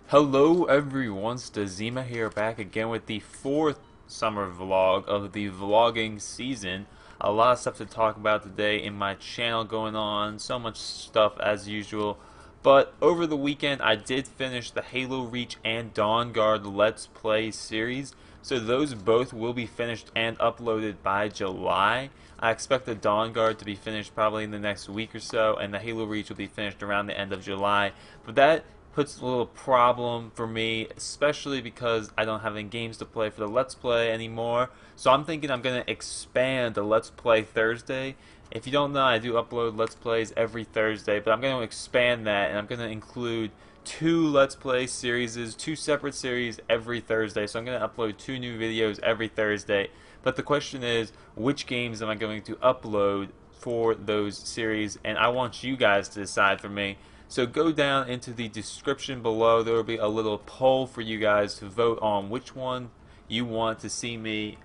Hello everyone, Stazima here, back again with the fourth summer vlog of the vlogging season. A lot of stuff to talk about today in my channel going on, so much stuff as usual. But over the weekend I did finish the Halo Reach and Dawn Guard Let's Play series. So those both will be finished and uploaded by July. I expect the Dawn Guard to be finished probably in the next week or so, and the Halo Reach will be finished around the end of July. But that puts a little problem for me, especially because I don't have any games to play for the Let's Play anymore. So I'm thinking I'm going to expand the Let's Play Thursday. If you don't know, I do upload Let's Plays every Thursday, but I'm going to expand that, and I'm going to include two Let's Play series, two separate series every Thursday. So I'm going to upload two new videos every Thursday. But the question is, which games am I going to upload for those series? And I want you guys to decide for me. So go down into the description below. There will be a little poll for you guys to vote on which one you want to see me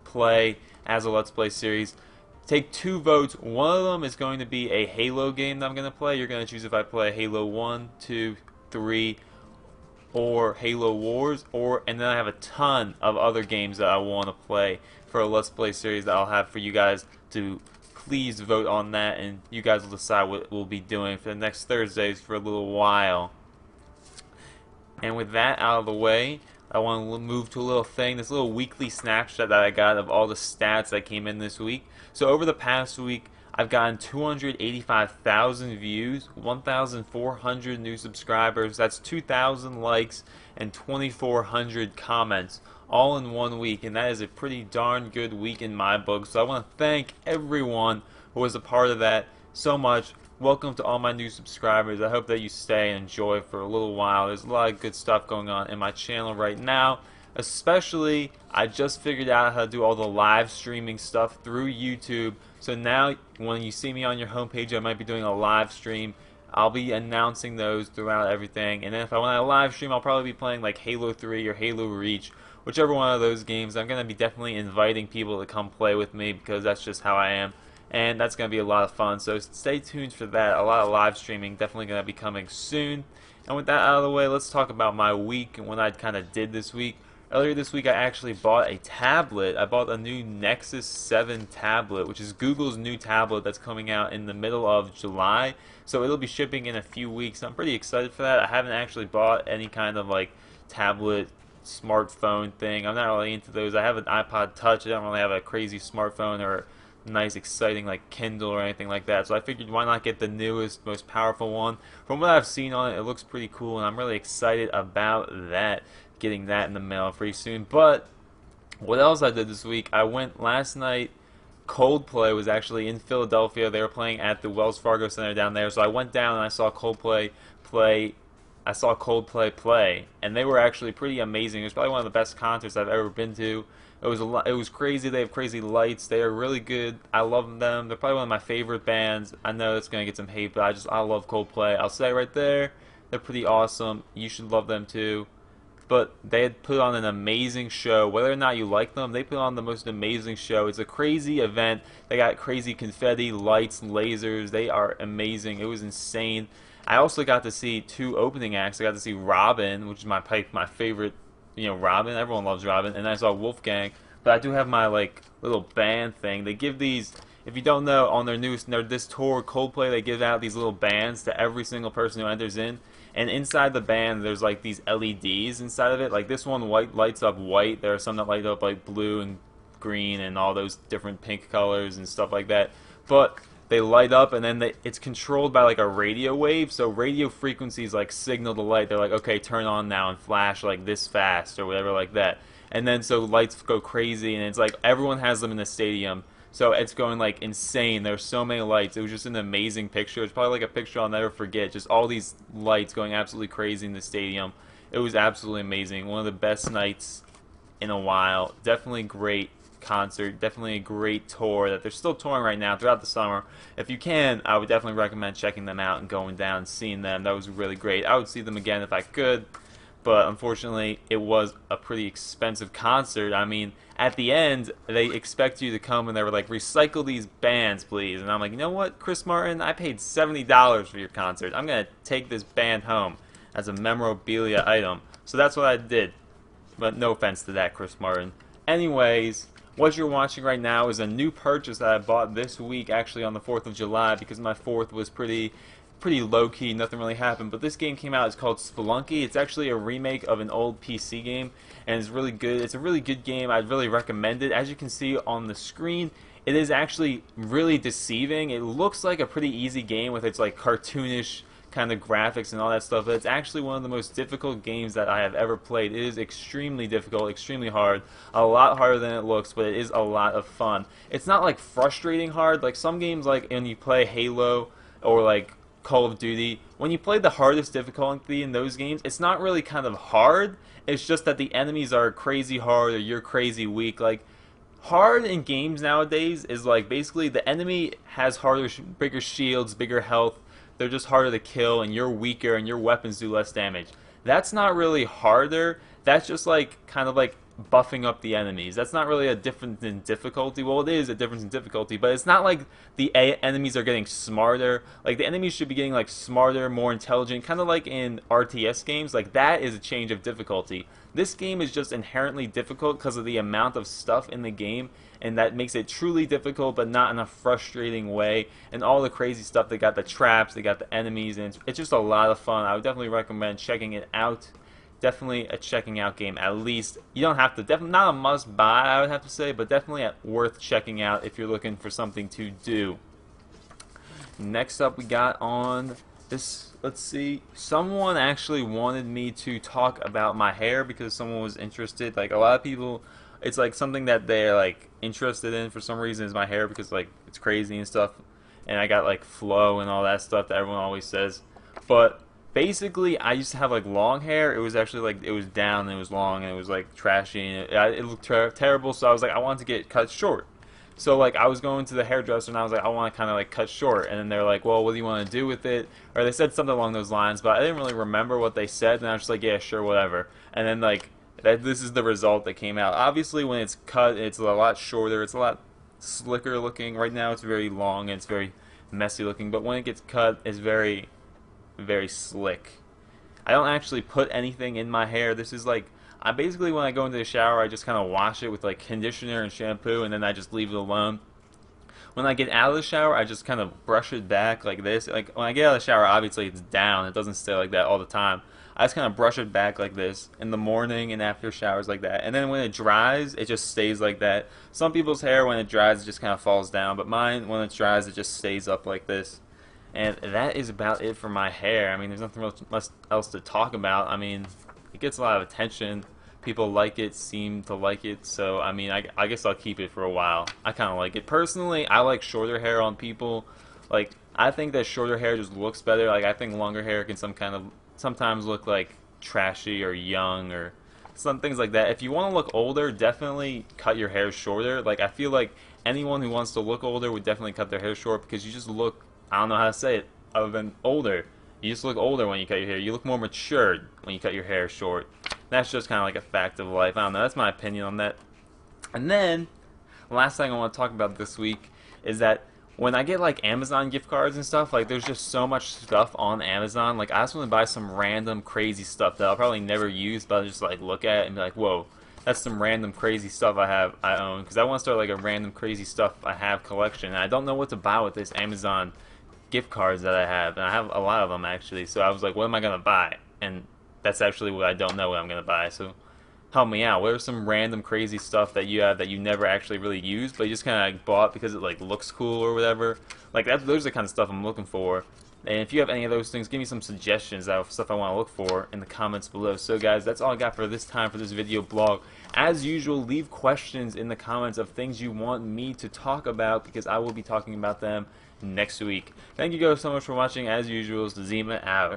play as a Let's Play series. Take two votes. One of them is going to be a Halo game that I'm going to play. You're going to choose if I play Halo 1, 2, 3, or Halo Wars, and then I have a ton of other games that I want to play for a Let's Play series that I'll have for you guys to please vote on that, and you guys will decide what we'll be doing for the next Thursdays for a little while. And with that out of the way, I want to move to a little thing, this little weekly snapshot that I got of all the stats that came in this week. So over the past week, I've gotten 285,000 views, 1,400 new subscribers, that's 2,000 likes, and 2,400 comments, all in 1 week, and that is a pretty darn good week in my book. So I want to thank everyone who was a part of that so much. Welcome to all my new subscribers. I hope that you stay and enjoy for a little while. There's a lot of good stuff going on in my channel right now. Especially, I just figured out how to do all the live streaming stuff through YouTube. So now, when you see me on your homepage, I might be doing a live stream. I'll be announcing those throughout everything. And then if I want to live stream, I'll probably be playing like Halo 3 or Halo Reach. Whichever one of those games, I'm going to be definitely inviting people to come play with me because that's just how I am. And that's going to be a lot of fun. So stay tuned for that. A lot of live streaming definitely going to be coming soon. And with that out of the way, let's talk about my week and what I kind of did this week. Earlier this week, I actually bought a tablet. I bought a new Nexus 7 tablet, which is Google's new tablet that's coming out in the middle of July. So it'll be shipping in a few weeks. I'm pretty excited for that. I haven't actually bought any kind of like tablet smartphone thing. I'm not really into those. I have an iPod Touch. I don't really have a crazy smartphone or nice exciting like Kindle or anything like that, so I figured why not get the newest, most powerful one. From what I've seen on it, it looks pretty cool, and I'm really excited about that, getting that in the mail pretty soon. But what else I did this week, I went last night. Coldplay was actually in Philadelphia. They were playing at the Wells Fargo Center down there, so I went down and I saw Coldplay play. And they were actually pretty amazing. It was probably one of the best concerts I've ever been to. It was crazy. They have crazy lights. They are really good. I love them. They're probably one of my favorite bands. I know it's gonna get some hate, but I love Coldplay. I'll say right there, they're pretty awesome. You should love them too. But they had put on an amazing show. Whether or not you like them, they put on the most amazing show. It's a crazy event. They got crazy confetti, lights, lasers. They are amazing. It was insane. I also got to see two opening acts. I got to see Robin, which is my favorite, Robin. Everyone loves Robin. And I saw Wolfgang. But I do have my like little band thing. They give these, if you don't know, on this tour, Coldplay, they give out these little bands to every single person who enters in. And inside the band, there's like these LEDs inside of it. Like this one lights up white. There are some that light up like blue and green and all those different pink colors and stuff like that. But they light up, and then it's controlled by like a radio wave. So radio frequencies like signal the light. They're like, okay, turn on now and flash like this fast or whatever like that. And then so lights go crazy, and it's like everyone has them in the stadium. So it's going like insane. There's so many lights. It was just an amazing picture. It's probably like a picture I'll never forget. Just all these lights going absolutely crazy in the stadium. It was absolutely amazing. One of the best nights in a while. Definitely great concert. Definitely a great tour that they're still touring right now throughout the summer. If you can, I would definitely recommend checking them out and going down and seeing them. That was really great. I would see them again if I could. But unfortunately, it was a pretty expensive concert. I mean, at the end, they expect you to come and they were like, recycle these bands, please. And I'm like, you know what, Chris Martin? I paid $70 for your concert. I'm going to take this band home. as a memorabilia item. So that's what I did. But no offense to that, Chris Martin. Anyways, what you're watching right now is a new purchase that I bought this week, actually on the 4th of July, because my 4th was pretty low-key, nothing really happened. But this game came out, it's called Spelunky. It's actually a remake of an old PC game, and it's really good. It's a really good game. I'd really recommend it. As you can see on the screen, it is actually really deceiving. It looks like a pretty easy game with its like cartoonish kind of graphics and all that stuff, but it's actually one of the most difficult games that I have ever played. It is extremely difficult, extremely hard, a lot harder than it looks, but it is a lot of fun. It's not like frustrating hard, like some games like when you play Halo or like Call of Duty, when you play the hardest difficulty in those games, it's not really kind of hard, it's just that the enemies are crazy hard or you're crazy weak. Like, hard in games nowadays is like basically the enemy has bigger shields, bigger health, they're just harder to kill, and you're weaker, and your weapons do less damage. That's not really harder. That's just like kind of like buffing up the enemies. That's not really a difference in difficulty. Well, it is a difference in difficulty, but it's not like the enemies are getting smarter. Like the enemies should be getting like smarter, more intelligent, kind of like in RTS games. Like that is a change of difficulty. This game is just inherently difficult because of the amount of stuff in the game, and that makes it truly difficult, but not in a frustrating way. And all the crazy stuff, they got the traps, they got the enemies, and it's just a lot of fun. I would definitely recommend checking it out. Definitely a checking out game, at least. You don't have to, definitely not a must buy, I would have to say, but definitely worth checking out if you're looking for something to do. Next up, we got on this, let's see, someone actually wanted me to talk about my hair because someone was interested. Like a lot of people, it's like something that they're like interested in for some reason is my hair, because like it's crazy and stuff, and I got like flow and all that stuff that everyone always says. But basically, I used to have like long hair. It was actually like, it was down and it was long and it was like trashy and it looked terrible. So I was like, I wanted to get cut short. So like I was going to the hairdresser and I was like, I want to kind of like cut short, and then they're like, well, what do you want to do with it? Or they said something along those lines, but I didn't really remember what they said, and I was just like, yeah, sure, whatever. And then like this is the result that came out. Obviously, when it's cut, it's a lot shorter. It's a lot slicker looking. Right now, it's very long and it's very messy looking. But when it gets cut, it's very, very slick. I don't actually put anything in my hair. This is like, I basically, when I go into the shower, I just kind of wash it with like conditioner and shampoo, and then I just leave it alone. When I get out of the shower, I just kind of brush it back like this. Like when I get out of the shower, obviously it's down. It doesn't stay like that all the time. I just kind of brush it back like this in the morning and after showers like that. And then when it dries, it just stays like that. Some people's hair, when it dries, it just kind of falls down. But mine, when it dries, it just stays up like this. And that is about it for my hair. I mean, there's nothing else to talk about. I mean, it gets a lot of attention. People like it, seem to like it. So, I mean, I guess I'll keep it for a while. I kind of like it. Personally, I like shorter hair on people. Like, I think that shorter hair just looks better. Like, I think longer hair can sometimes look like trashy or young or some things like that. If you want to look older, definitely cut your hair shorter. Like, I feel like anyone who wants to look older would definitely cut their hair short, because you just look, I don't know how to say it other than older. You just look older when you cut your hair. You look more matured when you cut your hair short. That's just kind of like a fact of life. I don't know. That's my opinion on that. And then, last thing I want to talk about this week is that when I get like Amazon gift cards and stuff, like there's just so much stuff on Amazon. Like I just want to buy some random crazy stuff that I'll probably never use, but I'll just like look at it and be like, whoa, that's some random crazy stuff I own, because I want to start like a random crazy stuff I have collection. And I don't know what to buy with this Amazon gift cards that I have, and I have a lot of them actually. So I was like, what am I gonna buy? And that's actually what I don't know what I'm gonna buy. So help me out. What are some random crazy stuff that you have that you never actually really used, but you just kind of like bought because it like looks cool or whatever? Like those are the kind of stuff I'm looking for. And if you have any of those things, give me some suggestions of stuff I want to look for in the comments below. So guys, that's all I got for this time for this video blog. As usual, leave questions in the comments of things you want me to talk about, because I will be talking about them next week. Thank you guys so much for watching. As usual, it's Zima out.